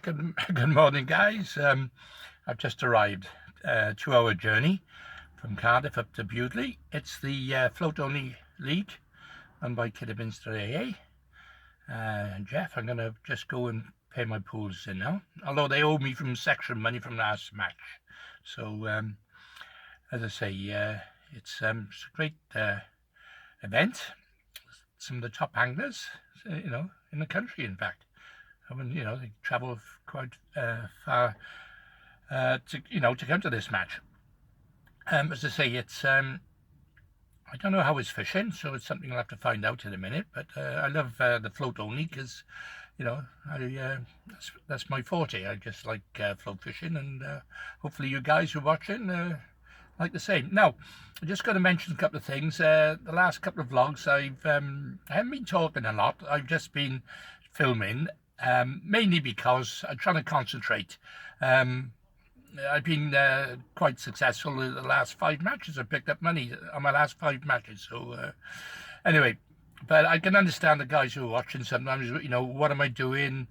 Good morning, guys. I've just arrived. 2-hour journey from Cardiff up to Bewdley. It's the float-only league run by Kidderminster AA. Jeff, I'm going to just go and pay my pools in now. Although they owe me from section money from last match. So, as I say, it's a great event. Some of the top anglers, in the country, in fact. I mean, they travel quite far to come to this match. As I say, it's I don't know how it's fishing, so it's something I'll have to find out in a minute. But I love the float only because, that's my forte. I just like float fishing, and hopefully you guys who are watching like the same. Now, I just got to mention a couple of things. The last couple of vlogs, I haven't been talking a lot. I've just been filming. Mainly because I'm trying to concentrate. I've been quite successful in the last 5 matches. I picked up money on my last 5 matches. So anyway, but I can understand the guys who are watching sometimes. What am I doing?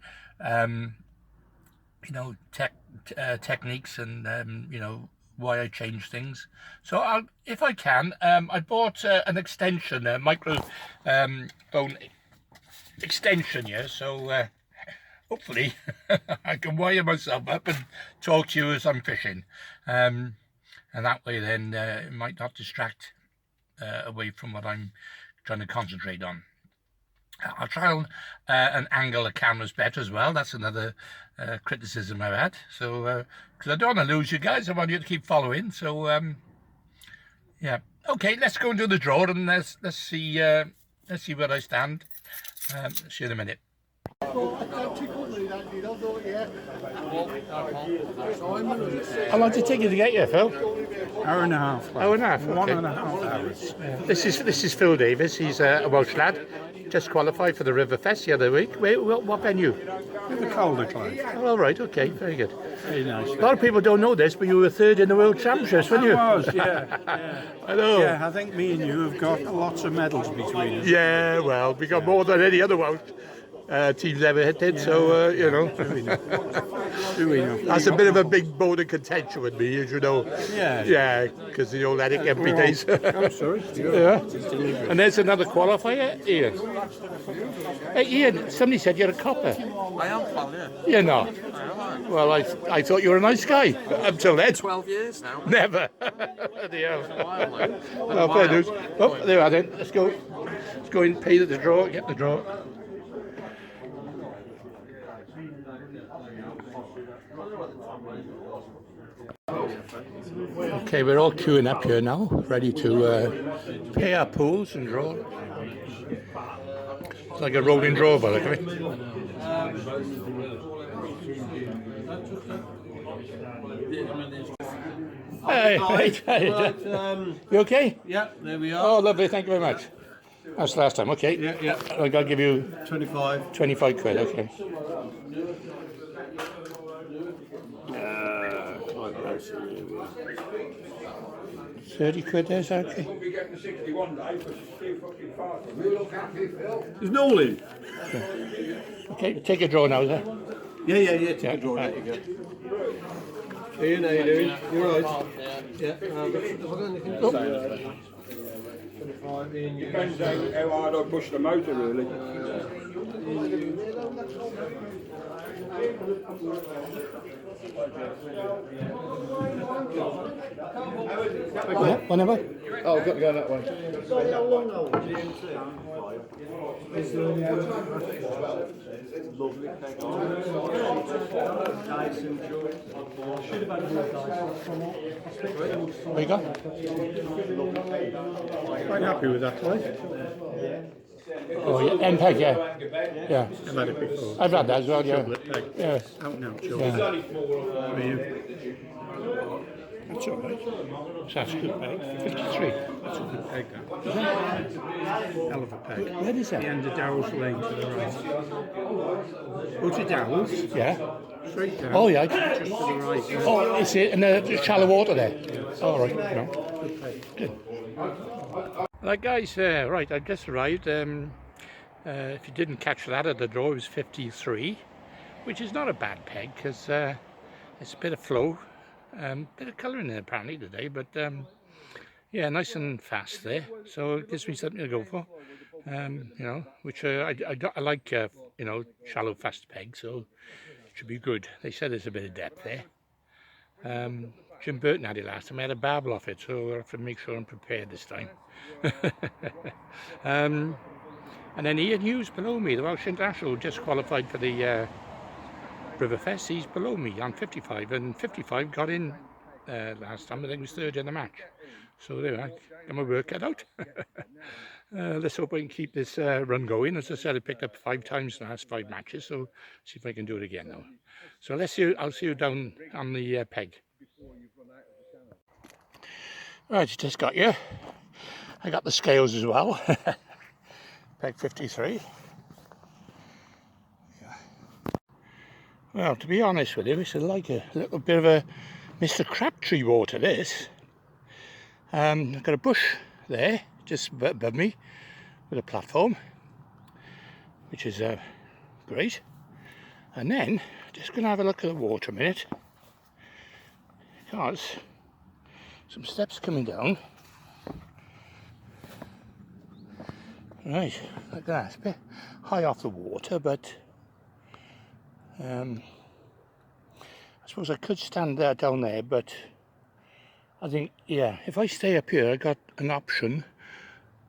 Techniques and why I change things. So if I can, I bought an extension, a microphone extension here. So. Hopefully I can wire myself up and talk to you as I'm fishing, and that way then it might not distract away from what I'm trying to concentrate on. I'll try and angle the cameras better as well. That's another criticism I've had. So because I don't want to lose you guys, I want you to keep following. So yeah, okay, let's go and do the draw, and let's see where I stand. See you in a minute. How long did it take you to get here, Phil? Hour and a half. Hour and a half. Okay. 1.5 hours. This is Phil Davis. He's a Welsh lad. Just qualified for the River Fest the other week. What venue? The Calder Clive. Oh, all right. Okay. Very good. Very nice. A lot of people don't know this, but you were 3rd in the World Championships, weren't you? I was, yeah. I know. Yeah, I think me and you have got lots of medals between us. Yeah. Well, we got more than any other Welsh teams ever did. Yeah. So Do we know? That's a bit of a big bone of contention with me, as you know. Yeah. Yeah, because the old Attic every days. I'm sorry. Yeah. And there's another qualifier, Ian. Hey, Ian, somebody said you're a copper. I am, pal, yeah. You're not? I am. Well, I thought you were a nice guy until then. 12 years now. Never. It's a while now. Well, fair news. Oh, there we are then. Let's go. Let's go and pay the draw, get the draw. Okay, we're all queuing up here now, ready to pay our pools and draw. It's like a rolling draw, by the way. Hey, you okay? Yeah, there we are. Oh, lovely, thank you very much. That's the last time, okay. Yeah. I'm going to give you 25. 25 quid, okay. Clive Branson. 30 quid there, is that okay? There's no all in. Okay, take a draw now, is that? Yeah. Take a draw. Right. There you go. Ian, how you doing? You alright? Yeah. Have I got anything to say? Depends how hard I push the motor, really. Whenever? Oh, I've got to go that way. There you go. Quite happy with that, Clive. Oh, yeah, MPEG, yeah. Yeah. I've had it before. I've had that as well, yeah. Peg. Yeah. Out and out, sure. Yeah. How are you? That's all right. So that's a good peg. 53. That's a good peg, that. Hell of a peg. Where is that? The end of Darrell's Lane to the right. Go to Darrell's. Yeah. Straight down. Oh, yeah. Just to the right. Oh, is it in the shallow water there? All right. No. Good peg. Good. Right, guys. Right, I've just arrived. If you didn't catch that at the draw, it was 53. which is not a bad peg because it's a bit of flow, bit of colour in it apparently today, but yeah, nice and fast there, so it gives me something to go for. You know, which I like, you know, shallow fast pegs, so it should be good. They said there's a bit of depth there. Jim Burton had it last time. I had a babble off it, so I'll have to make sure I'm prepared this time. And then Ian Hughes below me, the Welsh international, just qualified for the Riverfest. He's below me on 55, and 55 got in last time. I think he was third in the match. So there, I got my work cut out. Let's hope I can keep this run going. As I said, I picked up 5 times in the last 5 matches, so see if I can do it again now. So let's see. I'll see you down on the peg. Right, just got you. I got the scales as well. Peg 53. Yeah. Well, to be honest with you, it's like a little bit of a Mr. Crabtree water, this. I've got a bush there, just above me, with a platform, which is great. And then, just going to have a look at the water a minute, because some steps coming down. Right, like that. It's a bit high off the water, but I suppose I could stand down there, but I think, yeah, if I stay up here, I got an option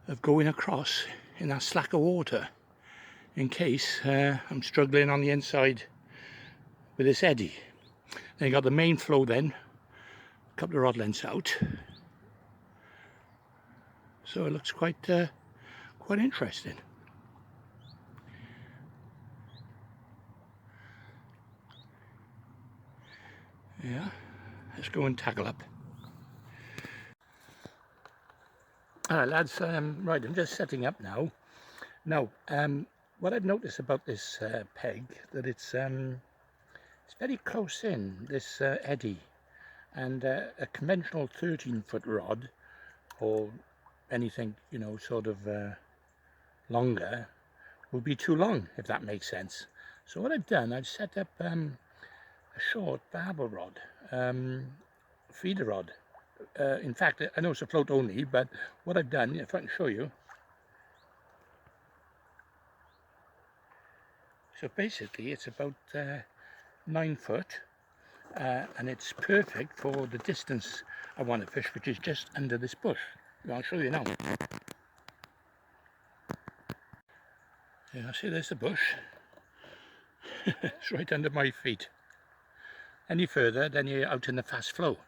of going across in that slack of water in case I'm struggling on the inside with this eddy. Then you got the main flow then, a couple of rod lengths out. So it looks quite interesting. Yeah, let's go and tackle up. Alright lads, right, I'm just setting up now. Now, what I've noticed about this peg, that it's very close in, this eddy, and a conventional 13-foot rod, or anything, you know, sort of longer, would be too long, if that makes sense. So what I've done, I've set up a short barber rod, feeder rod. In fact, I know it's a float only, but what I've done, if I can show you. So basically it's about 9 foot, and it's perfect for the distance I want to fish, which is just under this bush. I'll show you now. Yeah, see, there's the bush. It's right under my feet. Any further, then you're out in the fast flow.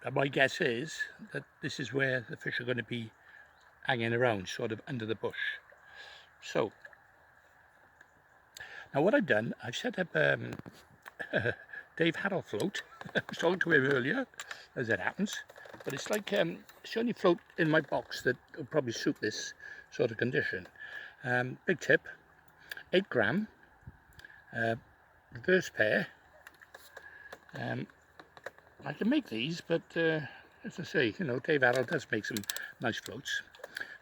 And my guess is that this is where the fish are going to be hanging around, sort of under the bush. So, now what I've done, I've set up Dave Harrell float. I was talking to him earlier, as it happens. But it's like, it's the only float in my box that will probably suit this sort of condition. Big tip, 8 gram, reverse pair. I can make these, but as I say, you know, Dave Harrell does make some nice floats.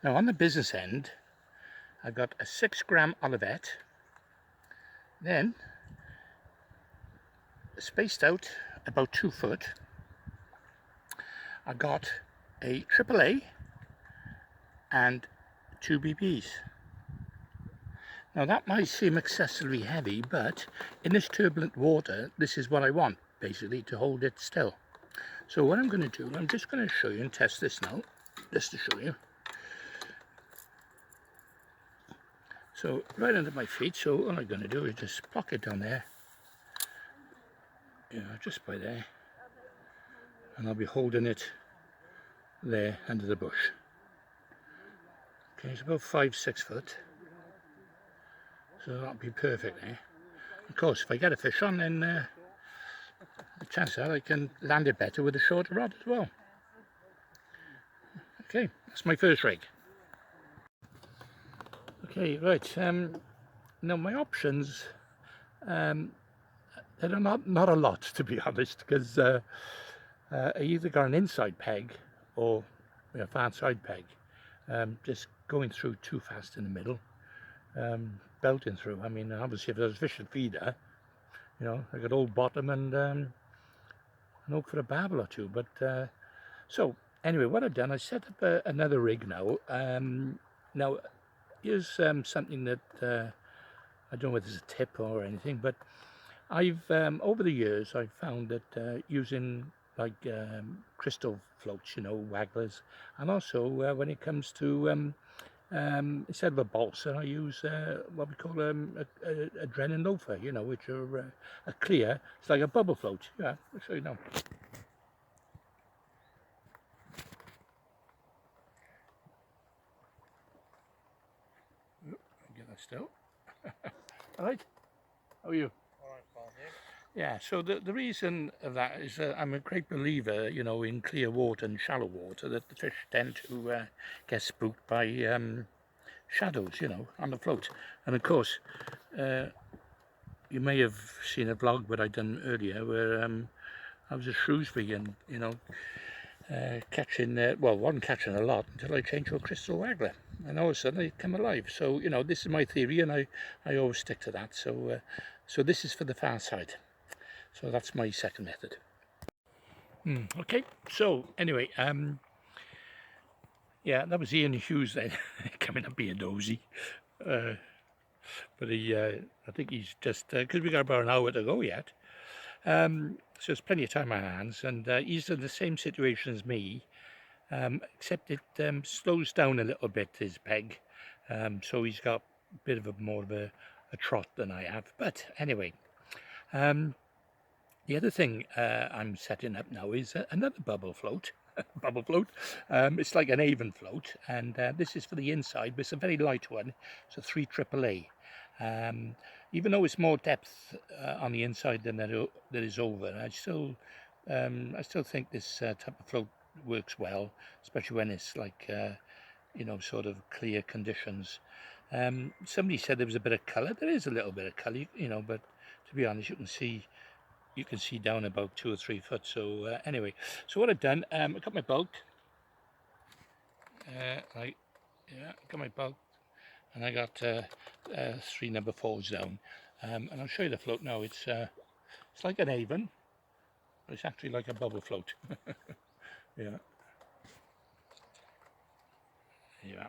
Now on the business end, I've got a 6 gram Olivet, then spaced out about 2 foot, I got a AAA and 2 BBs. Now that might seem excessively heavy, but in this turbulent water, this is what I want, basically, to hold it still. So what I'm going to do, I'm just going to show you and test this now, just to show you. So right under my feet, so all I'm going to do is just plop it down there, you know, just by there, and I'll be holding it there under the bush. Okay, it's about 5-6 foot, so that'll be perfect there. Of course, if I get a fish on, then the chances are I can land it better with a shorter rod as well. Okay, that's my first rig. Okay, right, now my options, there are not a lot, to be honest, because I either got an inside peg or a far side peg, just going through too fast in the middle, belting through. I mean, obviously if there's a fish and feeder, You know, I got old bottom and hope for a barbel or two. But so anyway, what I've done, I set up another rig now. Now here's something that I don't know whether it's a tip or anything, but I've over the years I've found that using like crystal floats, you know, wagglers, and also when it comes to instead of a balsa, I use what we call a Drennan loafer, you know, which are a clear. It's like a bubble float. Yeah, I'll show you now. Get that still. All right. How are you? Yeah, so the reason of that is I'm a great believer, you know, in clear water and shallow water, that the fish tend to get spooked by shadows, you know, on the float. And of course, you may have seen a vlog that I done earlier where I was at Shrewsbury and, you know, catching, well, wasn't catching a lot until I changed to a crystal waggler. And all of a sudden they come alive. So, you know, this is my theory and I always stick to that. So, so this is for the far side. So that's my second method. Okay, so anyway, yeah, that was Ian Hughes then, coming up being nosy. But he, I think he's just, because we got about an hour to go yet. So there's plenty of time on our hands, and he's in the same situation as me, except it slows down a little bit, his peg. So he's got a bit of more of a trot than I have. But anyway, the other thing I'm setting up now is another bubble float. Bubble float. It's like an Avon float, and this is for the inside, but it's a very light one. It's a 3 AAA. Even though it's more depth on the inside than there is over, I still think this type of float works well, especially when it's like you know, sort of clear conditions. Somebody said there was a bit of colour. There is a little bit of colour, you know, but to be honest, you can see down about 2 or 3 foot. So anyway, so what I've done, I got my bulk. I got my bulk, and I got 3 number 4s down. And I'll show you the float now. It's like an Avon, but it's actually like a bubble float. Yeah. Yeah.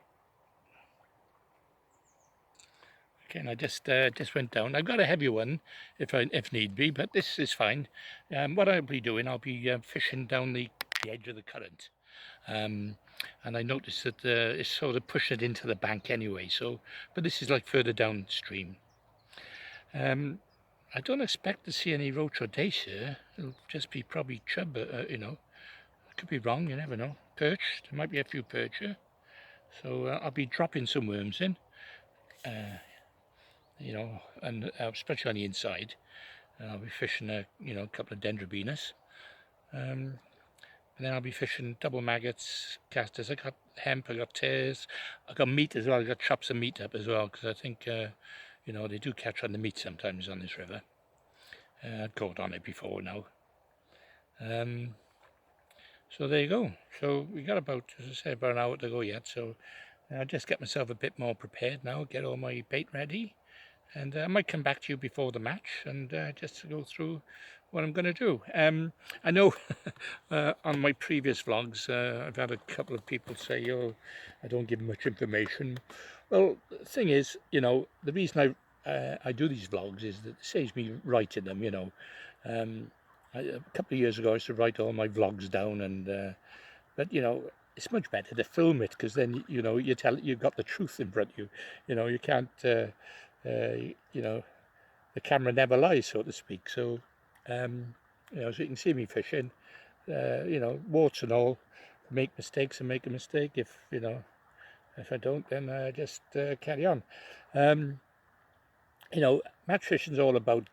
Okay, and I just went down. I've got a heavy one if need be, but this is fine. What I'll be doing, I'll be fishing down the edge of the current. And I noticed that it's sort of pushing it into the bank anyway, so, but this is like further downstream. I don't expect to see any roach or dace here. It'll just be probably chub, you know. I could be wrong, you never know. Perch, there might be a few perch here. So I'll be dropping some worms in, you know, and especially on the inside. And I'll be fishing you know, a couple of dendrobenus. And then I'll be fishing double maggots, casters. I got hemp, I got tears, I got meat as well. I got chops of meat up as well, because I think, you know, they do catch on the meat sometimes on this river. I've caught on it before now. So there you go. So we got about, as I say, about an hour to go yet. So I'll just get myself a bit more prepared now, get all my bait ready. And I might come back to you before the match and just to go through what I'm going to do. I know on my previous vlogs I've had a couple of people say, oh, I don't give much information. Well, the thing is, you know, the reason I do these vlogs is that it saves me writing them, you know. A couple of years ago I used to write all my vlogs down, and but you know, it's much better to film it, because then, you know, you've got the truth in front of you. You know, you can't you know, the camera never lies, so to speak. So you know, so you can see me fishing, you know, warts and all. Make mistakes and make a mistake. If you know, if I don't, then I just carry on. You know, match fishing is all about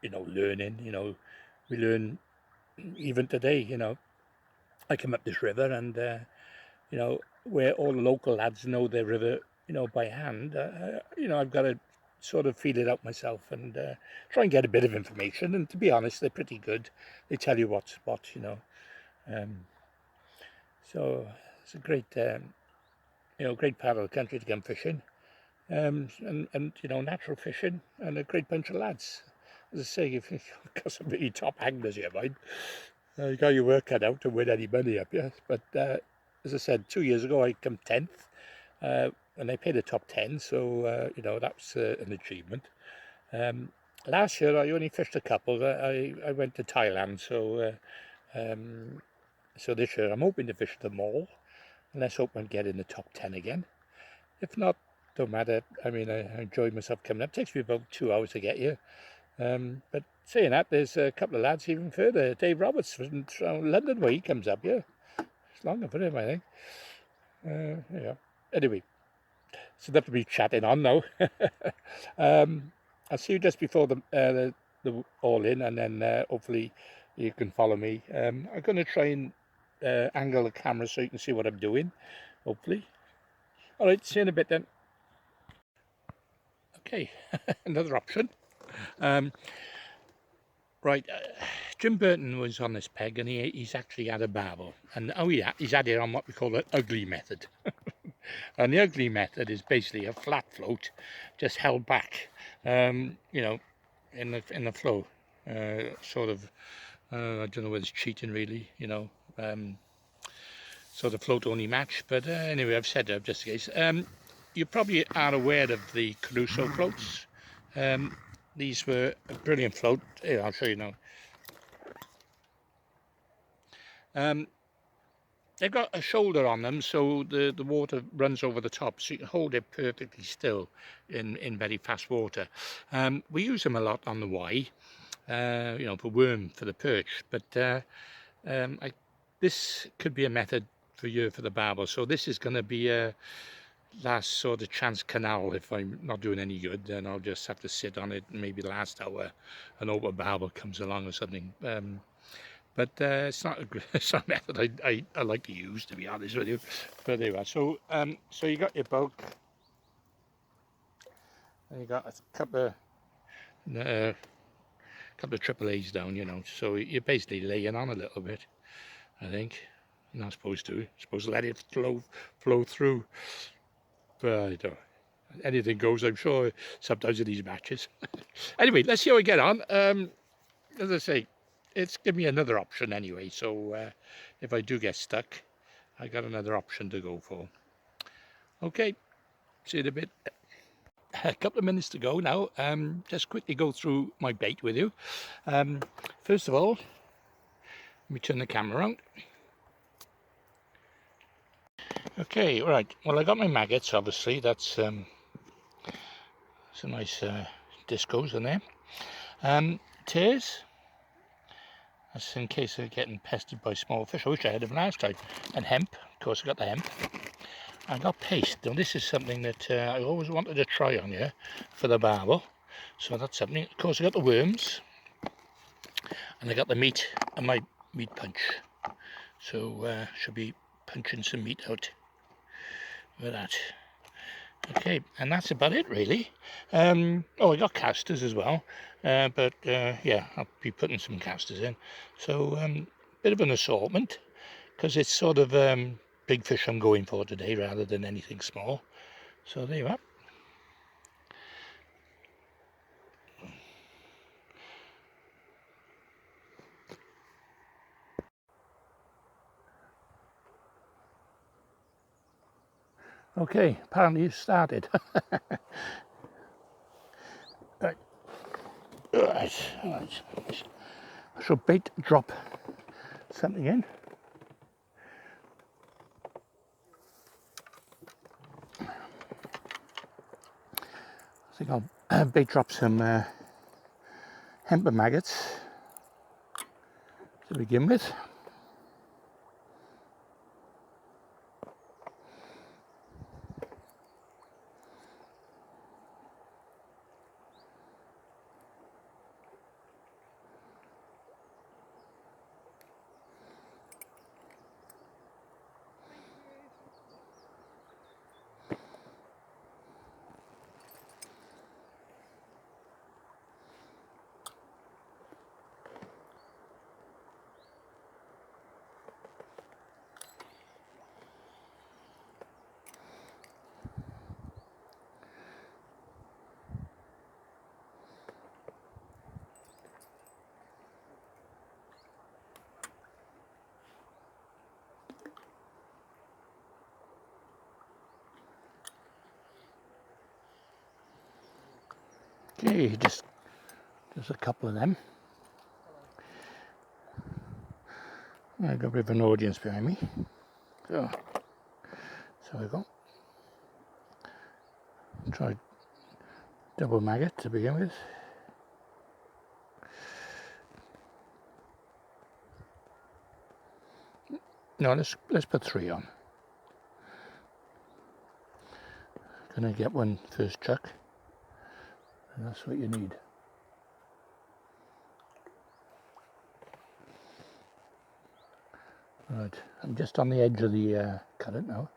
you know, learning. You know, we learn even today. You know, I come up this river, and you know, where all the local lads know their river, you know, by hand, you know, I've got to sort of feel it out myself and try and get a bit of information. And to be honest, they're pretty good. They tell you what's what, you know. So it's a great, you know, great part of the country to come fishing, and you know, natural fishing, and a great bunch of lads. as I say, if you've got some really top anglers here, mind, you got your work cut out to win any money up here. But as I said, 2 years ago I come 10th, and I paid the top 10, so you know, that was an achievement. Last year I only fished a couple. I went to Thailand, so this year I'm hoping to fish them all, and let's hope I get in the top 10 again. If not, don't matter. I mean, I enjoyed myself coming up. It takes me about 2 hours to get here. But saying that, there's a couple of lads even further. Dave Roberts from London way, he comes up here. It's longer for him, I think. Yeah. Anyway, it's enough to be chatting on now. I'll see you just before the all in, and then hopefully you can follow me. I'm going to try and angle the camera so you can see what I'm doing, hopefully. All right, see you in a bit then. Okay, another option. Right, Jim Burton was on this peg, and he's actually had a barbel. And oh yeah, he's had it on what we call the ugly method. And the ugly method is basically a flat float, just held back, you know, in the flow. Sort of, I don't know whether it's cheating really, you know. Sort of float only match, but anyway, I've said that just in case. You probably are aware of the Crusoe floats. These were a brilliant float. Here, I'll show you now. They've got a shoulder on them, so the water runs over the top, so you can hold it perfectly still in very fast water. We use them a lot on the Y, you know, for worm, for the perch, but this could be a method for you for the barbel. So this is going to be a last sort of chance canal. If I'm not doing any good, then I'll just have to sit on it maybe the last hour and hope a barbel comes along or something. But it's not a method I like to use, to be honest with you. But there you are. So so you got your bulk, and you got a couple of triple A's down, you know. So you're basically laying on a little bit, I think. You're not supposed to. You're supposed to let it flow through. But I don't. Anything goes, I'm sure, sometimes in these matches. Anyway, let's see how we get on. As I say, it's given me another option anyway, so if I do get stuck, I got another option to go for. Okay, see you in a bit. A couple of minutes to go now. Just quickly go through my bait with you. First of all, let me turn the camera around. Okay, right. Well, I got my maggots, obviously. That's some nice discos in there. Tears. That's in case they're getting pestered by small fish. I wish I had them last time. And hemp. Of course, I got the hemp. I got paste. Now, this is something that I always wanted to try on here for the barbel. So that's something. Of course, I got the worms. And I got the meat and my meat punch. So should be punching some meat out with that. Okay, and that's about it really. Oh, I got casters as well, but yeah, I'll be putting some casters in. So bit of an assortment, because it's sort of big fish I'm going for today rather than anything small. So there you are. Okay, apparently it started. Right. Right. I shall bait drop something in. I think I'll bait drop some hemp and maggots to begin with. Okay, just a couple of them. I've got a bit of an audience behind me. So we go. Try double maggot to begin with. No, let's put 3 on. Gonna get one first chuck, and that's what you need. Right, I'm just on the edge of the current now.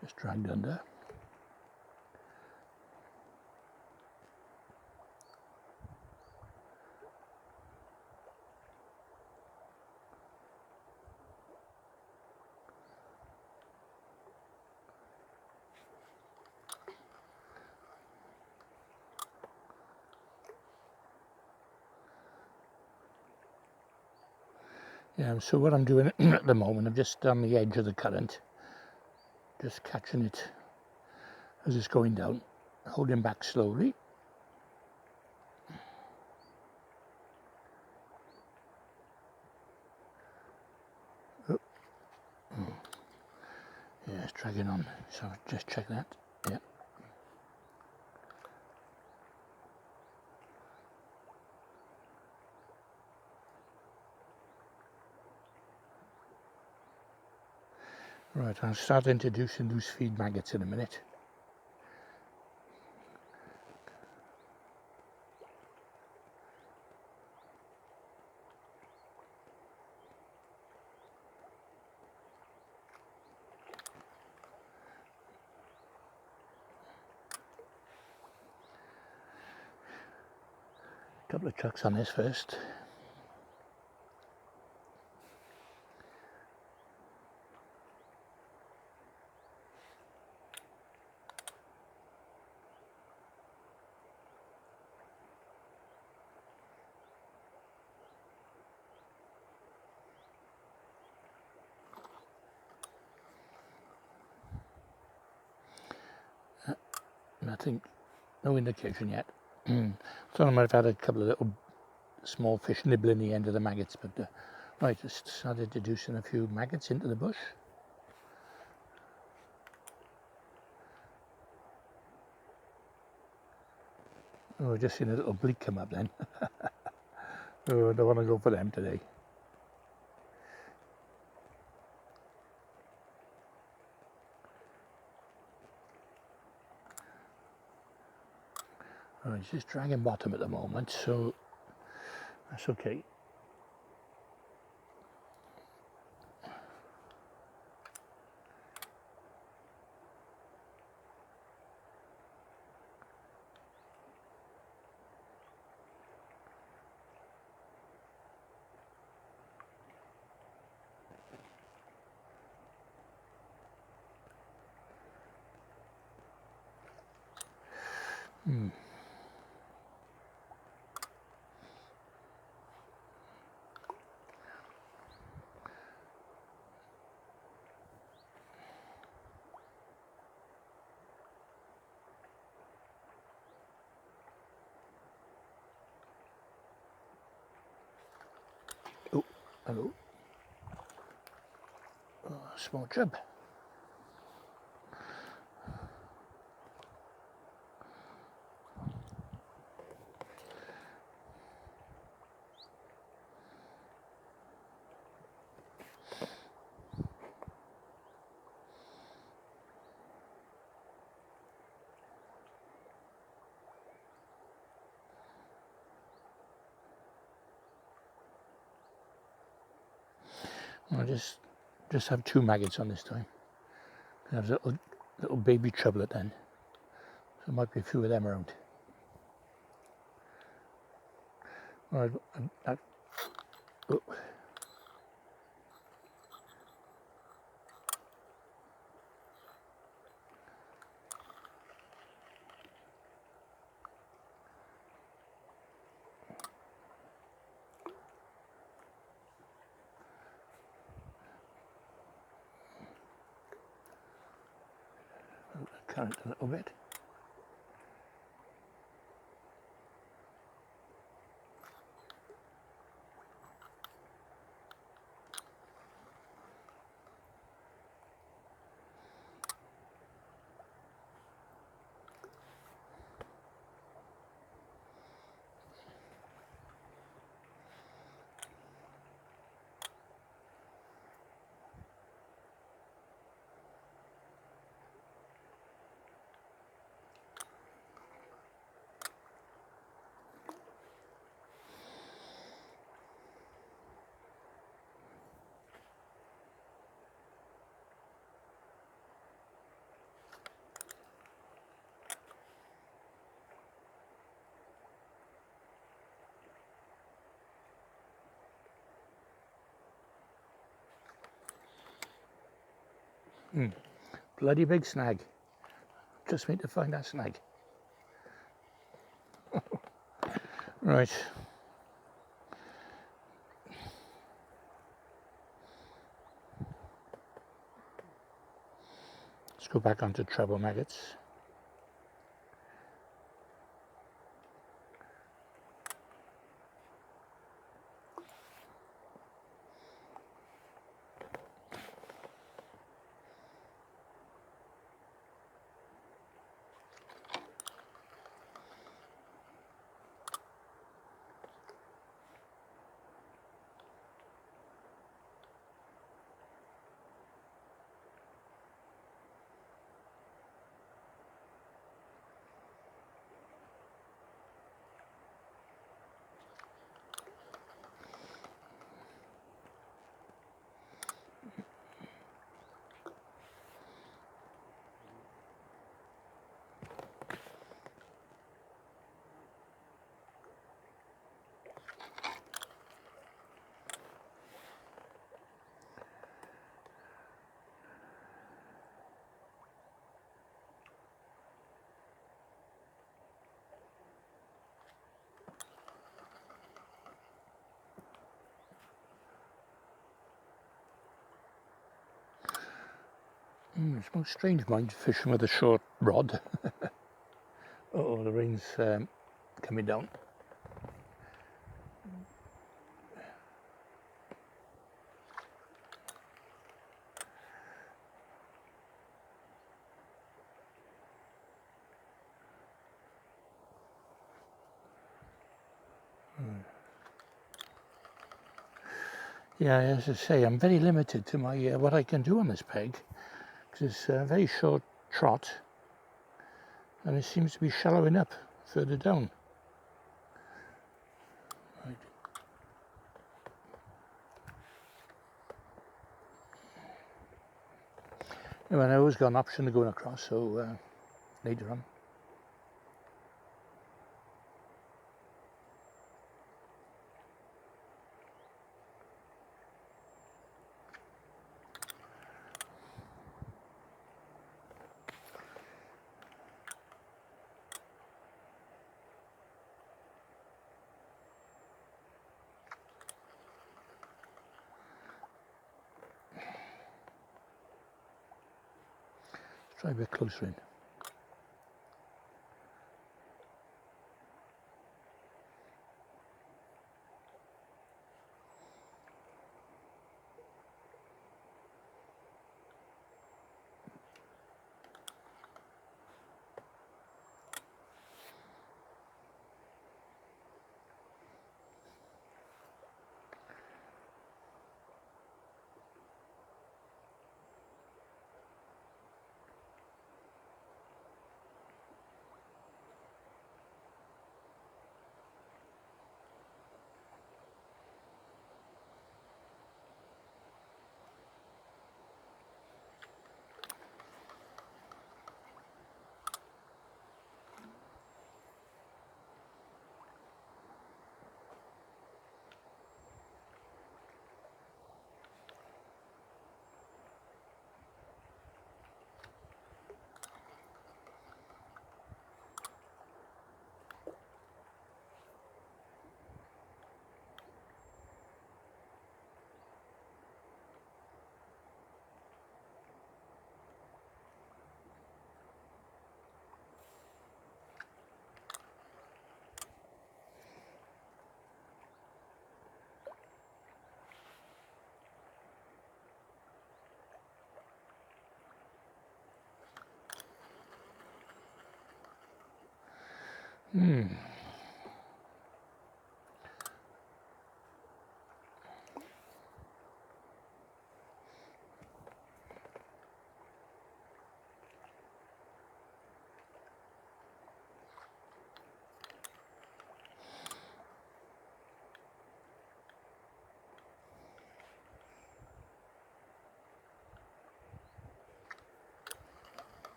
Just dragged under. Yeah, so what I'm doing at the moment, I'm just on the edge of the current, just catching it as it's going down, holding back slowly. Oh. Yeah, it's dragging on, so just check that. Yeah. Right, I'll start introducing loose feed maggots in a minute. A couple of chucks on this first. Nothing, no indication yet. Thought I might have had a couple of little small fish nibbling the end of the maggots, but right, just started introducing a few maggots into the bush. Oh, just seen a little bleak come up then. Oh, I don't want to go for them today. Oh, it's just dragging bottom at the moment, so that's okay. Oh, hello. Oh, small chub. I just have 2 maggots on this time. There's a little baby chublet then. So there might be a few of them around. All right, oh. carrot a little bit. Bloody big snag. Just need to find that snag. Right. Let's go back onto treble maggots. It's most strange mind fishing with a short rod. Oh, the rain's coming down. Yeah, as I say, I'm very limited to my what I can do on this peg, because it's a very short trot and it seems to be shallowing up further down. Right. Anyway, I always got an option of going across, so later on. Let's try a bit closer in. Hmm.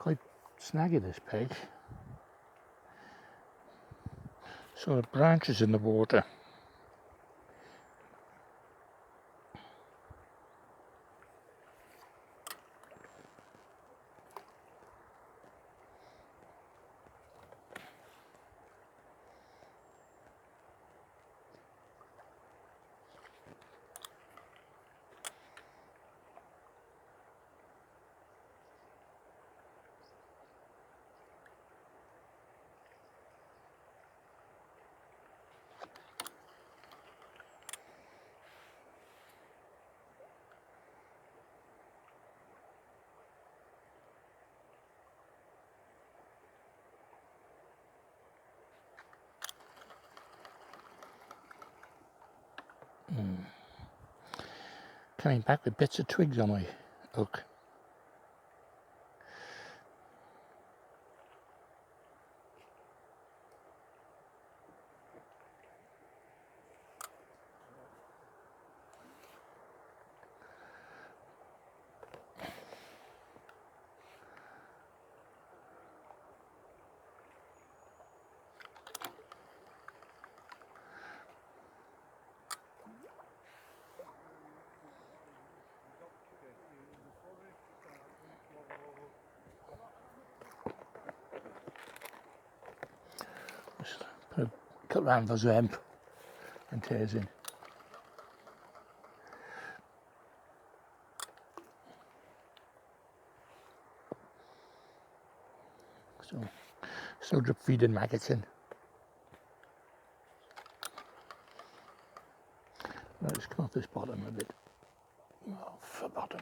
Quite snaggy, this peg. So it branches in the water. Coming back with bits of twigs on my hook. Just put a couple of handfuls of hemp and tears in. So, still drip feeding maggots in. Let's come off this bottom a bit. Off the bottom.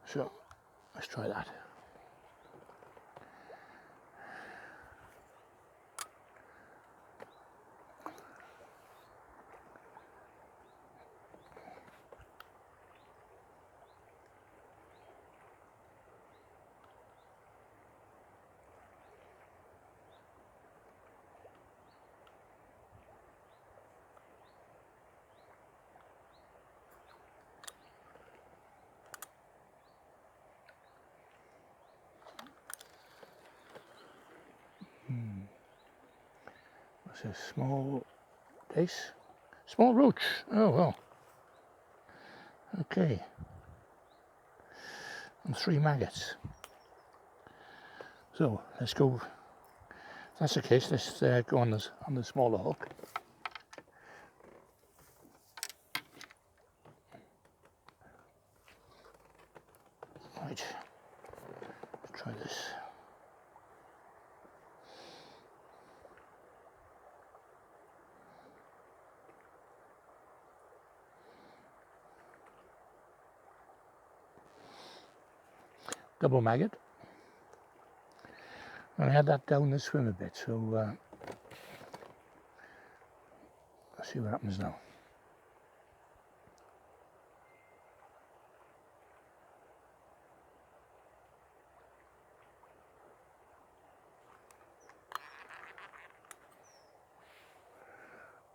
So, let's try that. What's a small dace? Small roach. Oh well. Okay. And 3 maggots. So let's go. If that's the case, let's go on the smaller hook. Right. Let's try this. Double maggot. And I had that down the swim a bit, so let's see what happens now.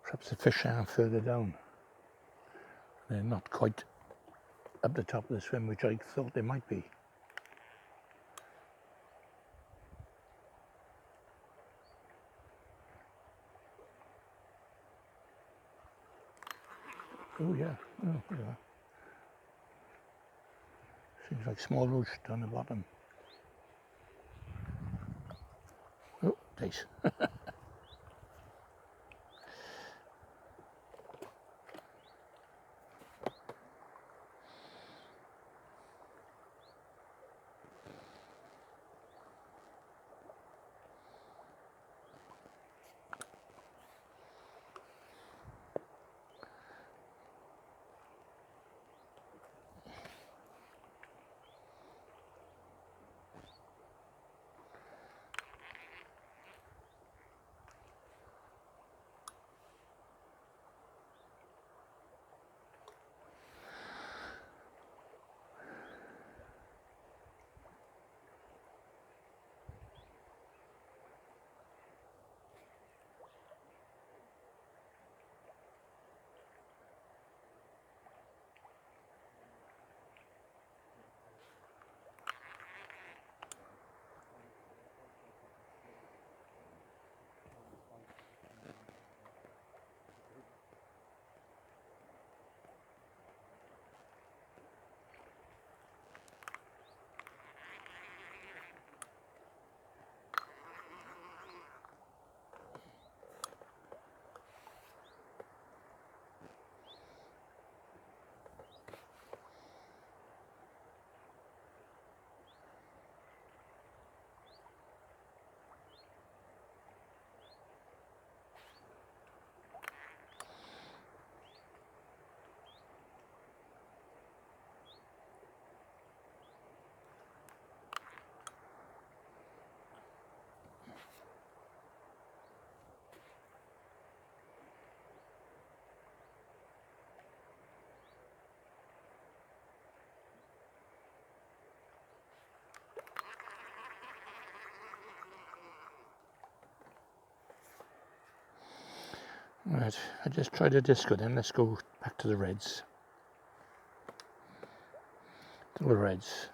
Perhaps the fish are further down. They're not quite up the top of the swim, which I thought they might be. Oh yeah, oh yeah. Seems like small roach down the bottom. Oh, nice. Right, I just tried a disco then. Let's go back to the reds. To the reds.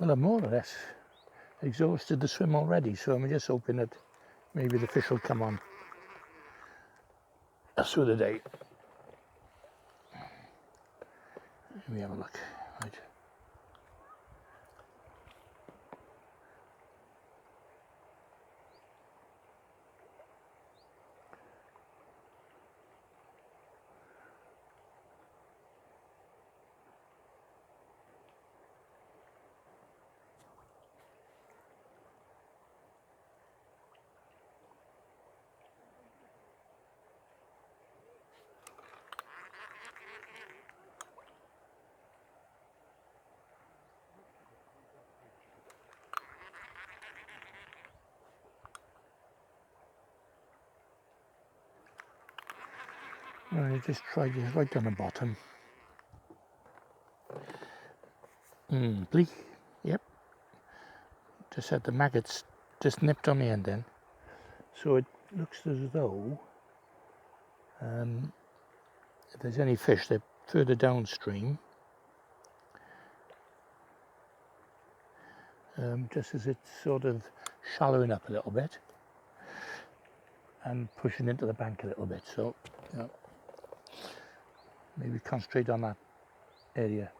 Well, I'm more or less exhausted the swim already, so I'm just hoping that maybe the fish will come on through the day. Let me have a look. Right. I just tried it right down the bottom. Bleak. Yep. Just had the maggots just nipped on the end then. So it looks as though if there's any fish, they're further downstream. Just as it's sort of shallowing up a little bit and pushing into the bank a little bit. So, you know, maybe concentrate on that area.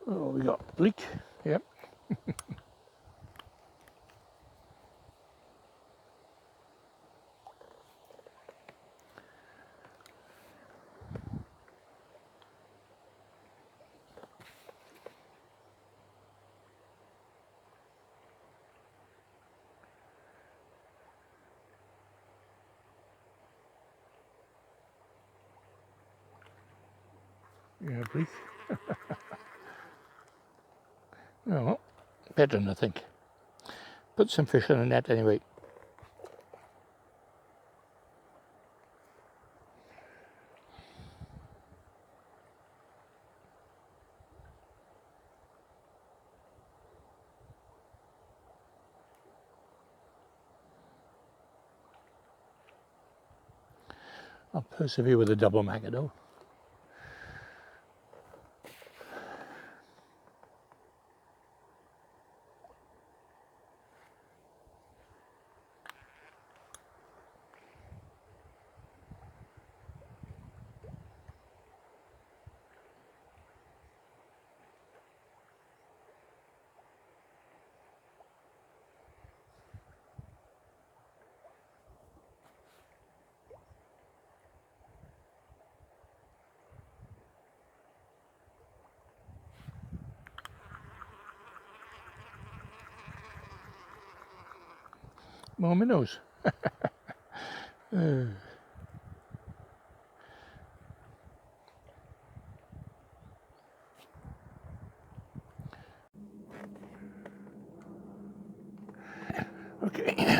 Oh, we got leak. Yep. Yeah, leak. Oh, better than I think. Put some fish in the net anyway. I'll persevere with a double maggot though. More minnows. Okay,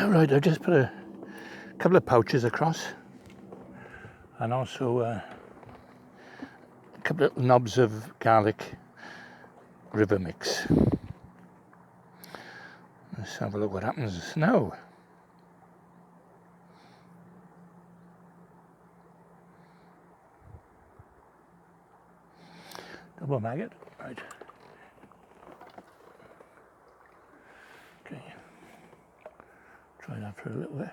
right, I've just put a couple of pouches across and also a couple of knobs of garlic river mix. Let's have a look what happens now. Double maggot, right. Okay, try that for a little bit.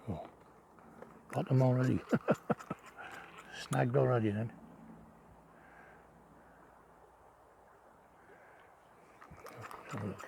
Oh, got them already. Snagged already then. Let's have a look.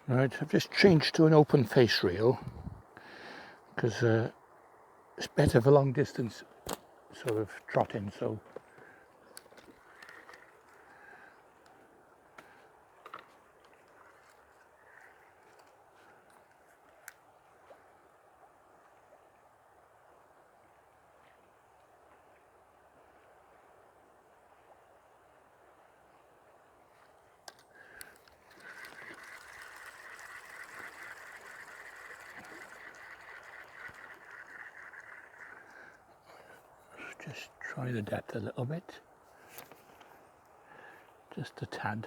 Right, I've just changed to an open face reel because it's better for long distance sort of trotting, so just try the depth a little bit, just a tad.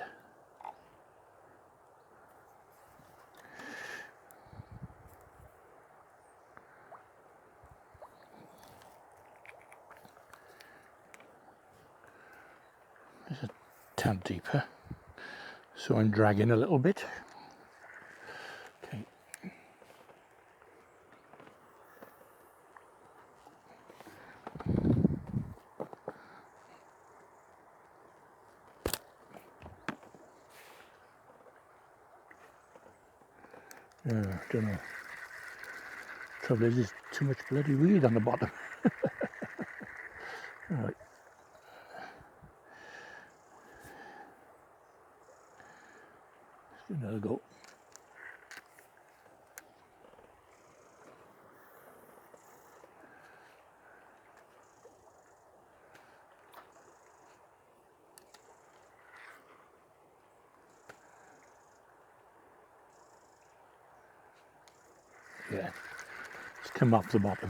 There's a tad deeper, so I'm dragging a little bit. Okay. Don't know. Trouble is, there's too much bloody weed on the bottom. Right. Let's do another go. Yeah, it's come off the bottom.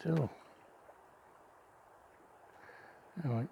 Still. All right.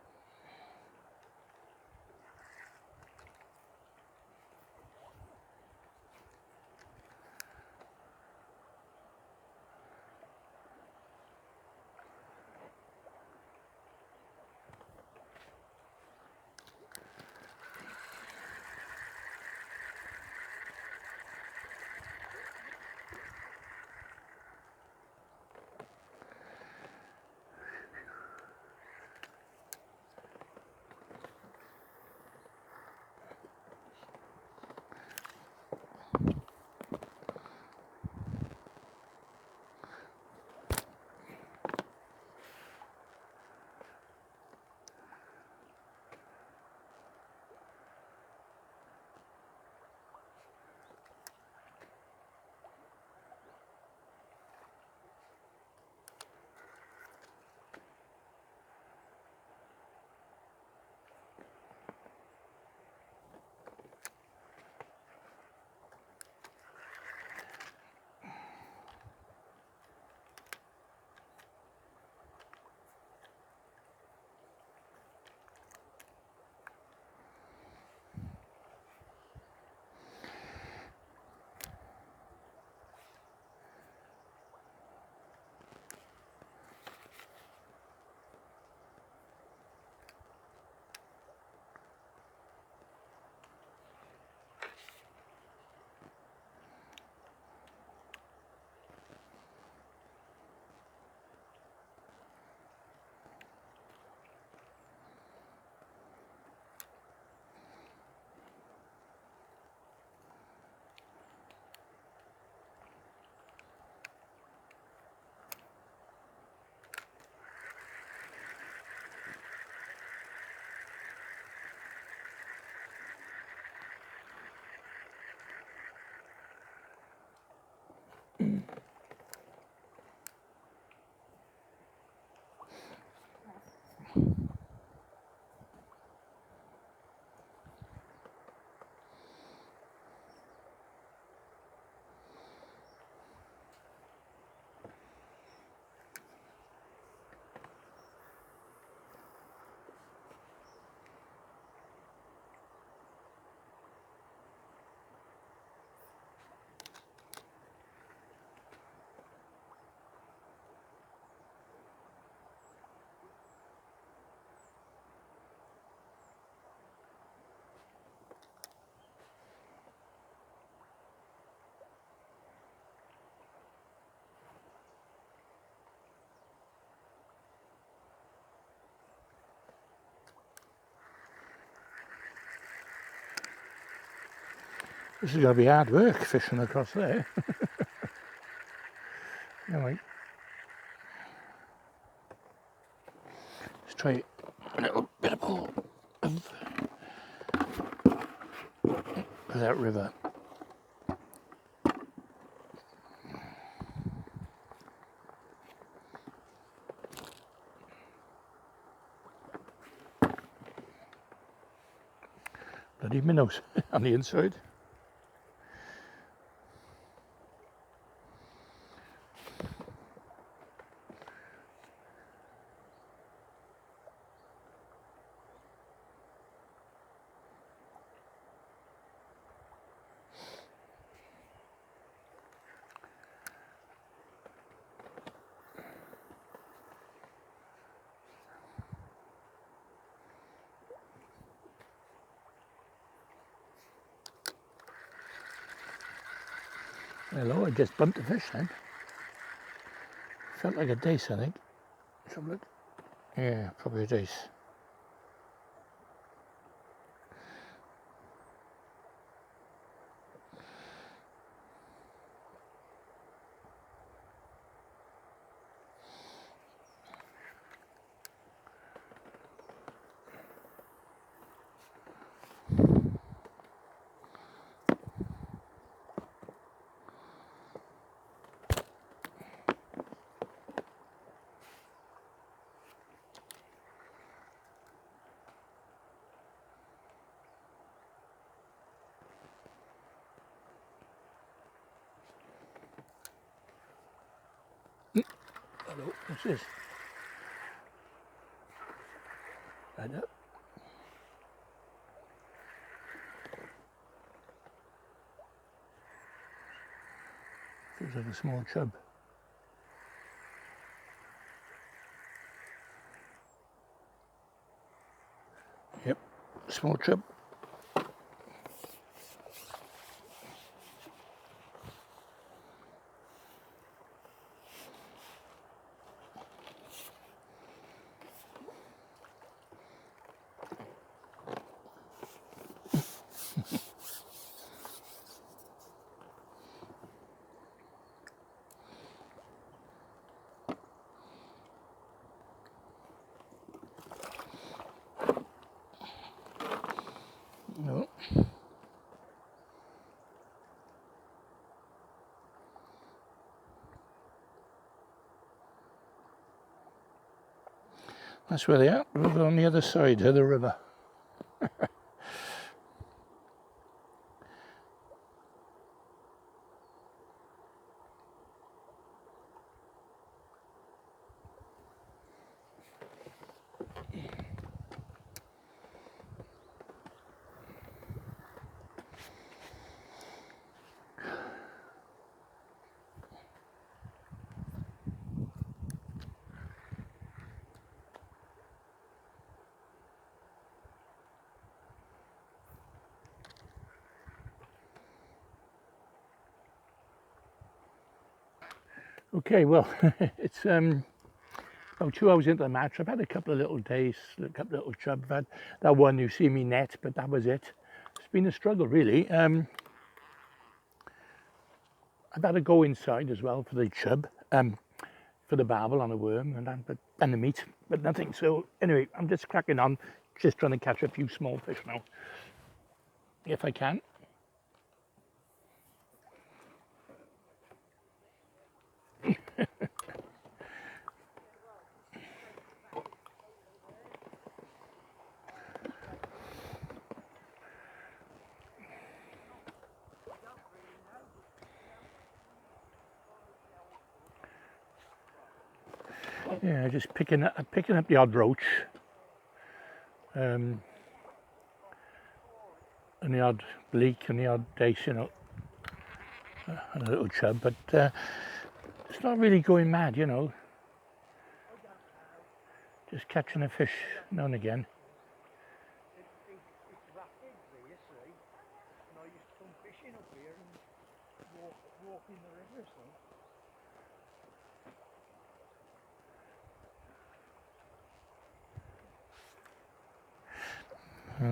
This is going to be hard work fishing across there. Anyway, let's try a little bit of pull of that river. Bloody minnows on the inside. Hello, I just bumped a fish then. Felt like a dace, I think. Let's have a look. Yeah, probably a dace. Hello, what's this? Right up. Feels like a small chub. Yep, small chub. No. That's where they are, over on the other side of the river. Okay, well, it's about 2 hours into the match. I've had a couple of little days, a couple of little chub. I've had that one you see me net, but that was it. It's been a struggle, really. I've had to go inside as well for the chub, for the barbel on a worm and that, and the meat, but nothing. So anyway, I'm just cracking on, just trying to catch a few small fish now, if I can. Yeah, just picking up the odd roach, and the odd bleak and the odd dace, you know, and a little chub, but it's not really going mad, you know. Just catching a fish now and again.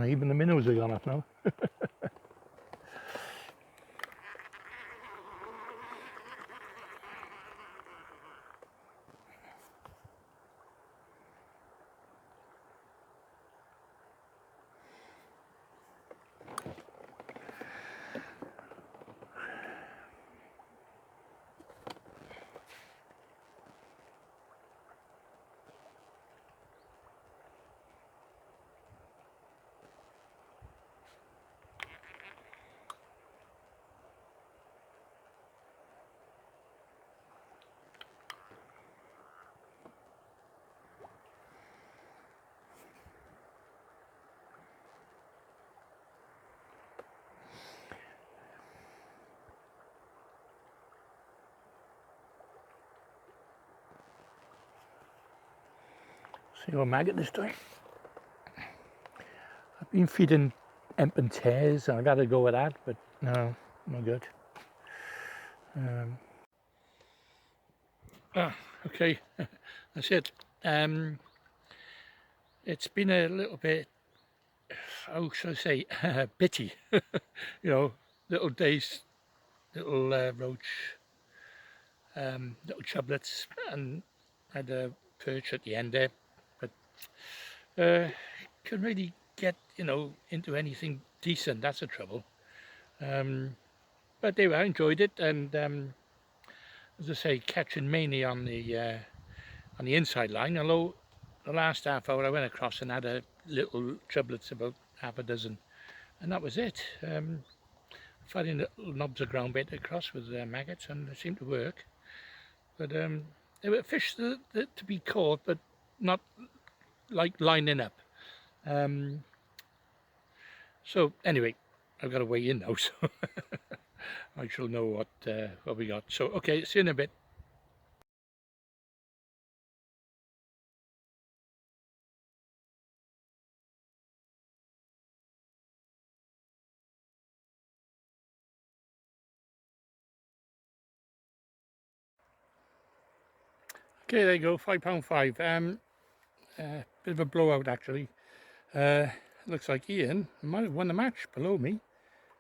Even the minnows are gone off now. See what maggot this time. I've been feeding emp and tears, and I've got to go with that, but no, no good. Okay, that's it. It's been a little bit, how should I say, bitty. You know, little days, little roach, little chublets, and had a perch at the end there, but couldn't really get, you know, into anything decent. That's the trouble. But anyway, I enjoyed it, and as I say, catching mainly on the inside line. Although the last half hour I went across and had a little chublets, about half a dozen, and that was it. Finding little knobs of ground bait across with maggots, and they seemed to work. But they were fish to be caught, but not like lining up. So anyway, I've got to weigh in now, so I shall know what we got. So okay, see you in a bit. Okay, there you go, £5.5. Bit of a blowout actually. Looks like Ian might have won the match below me.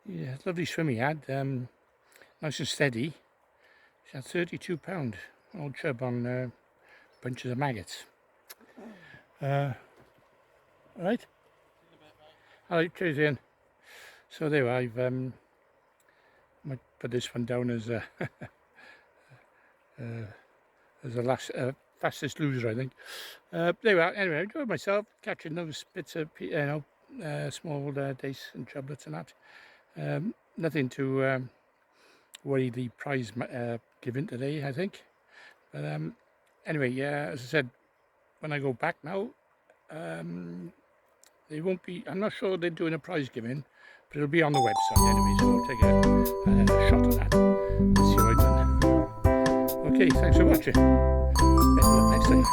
Yeah, lovely swim he had, nice and steady. He's had £32, old chub on bunches of maggots. Alright? Alright, cheers Ian. So there I've might put this one down as a as the last fastest loser, I think. There we are. Anyway, I enjoyed myself catching those bits of, you know, small dace and chublets and that. Nothing to worry the prize given today, I think. But anyway, as I said, when I go back now, they won't be. I'm not sure they're doing a prize giving, but it'll be on the website anyway. So we'll take a shot at that. Let's see what I've done. Okay, thanks for watching. Better luck next time.